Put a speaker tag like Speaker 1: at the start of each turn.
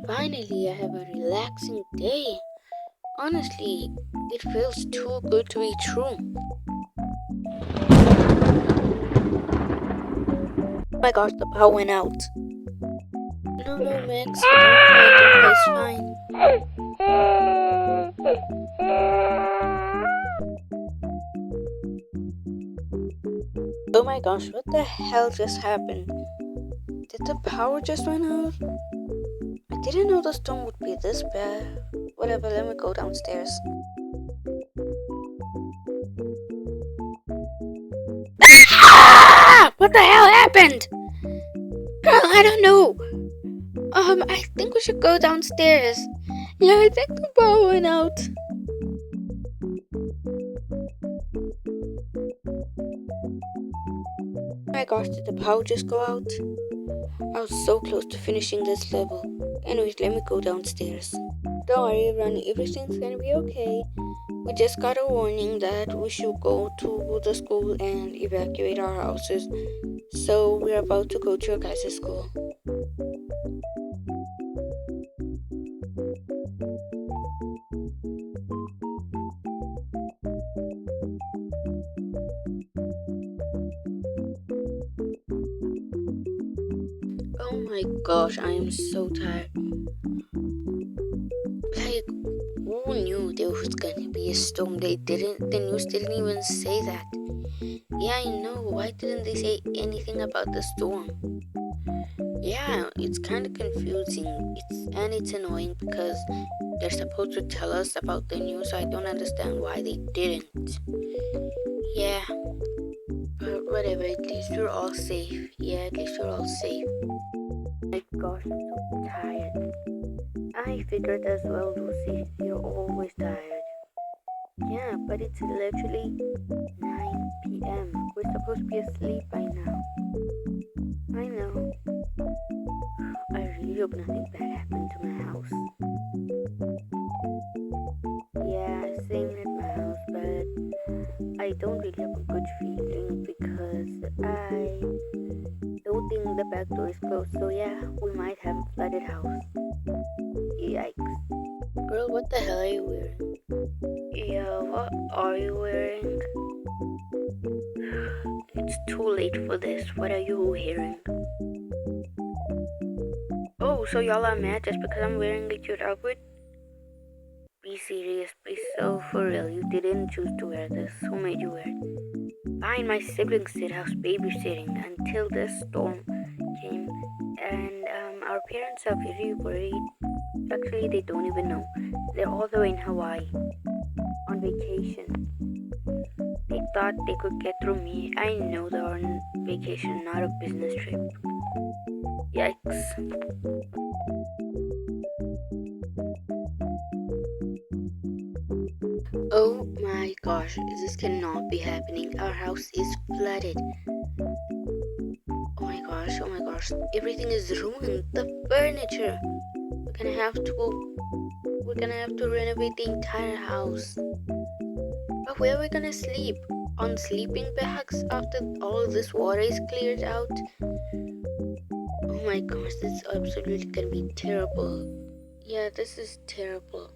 Speaker 1: Finally, I have a relaxing day. Honestly, it feels too good to be true. Oh my gosh, the power went out. No, Max, don't cry, it's fine. Oh my gosh, what the hell just happened? Did the power just run out? I didn't know the storm would be this bad. Whatever, let me go downstairs. Ah! What the hell happened? Girl, I don't know. I think we should go downstairs. Yeah, I think the power went out. Oh my gosh, did the power just go out? I was so close to finishing this level. Anyways, let me go downstairs. Don't worry, everyone, everything's gonna be okay. We just got a warning that we should go to the school and evacuate our houses. So we're about to go to your guys' school. Oh my gosh, I am so tired. Like, who knew there was gonna be a storm? The news didn't even say that. Yeah, I know. Why didn't they say anything about the storm? Yeah, it's kind of confusing. It's annoying because they're supposed to tell us about the news. I don't understand why they didn't. Yeah, but whatever. At least we're all safe. Yeah, at least we're all safe. My gosh, I'm so tired. I figured as well, Lucy. You're always tired. Yeah, but it's literally 9 p.m. We're supposed to be asleep by now. I know. I really hope nothing bad happened to my house. Yeah, same at my house, but I don't really have a good feeling because I don't think the back door is closed. So yeah, we might have a flooded house. Yikes. Girl, what the hell are you wearing? Yeah, what are you wearing? It's too late for this. What are you wearing? Oh, so y'all are mad just because I'm wearing a cute outfit? Be serious, please. So for real, you didn't choose to wear this. Who made you wear it? Fine, my siblings did. I was babysitting until this storm came, and our parents are very worried. Actually, they don't even know. They're all the way in Hawaii on vacation. They thought they could get through me. I know they're on vacation, not a business trip. Yikes. Oh my gosh, this cannot be happening. Our house is flooded. Oh my gosh, everything is ruined. The furniture. We're gonna have to renovate the entire house. But where are we gonna sleep? On sleeping bags after all this water is cleared out? Oh my gosh, this is absolutely gonna be terrible. Yeah, this is terrible.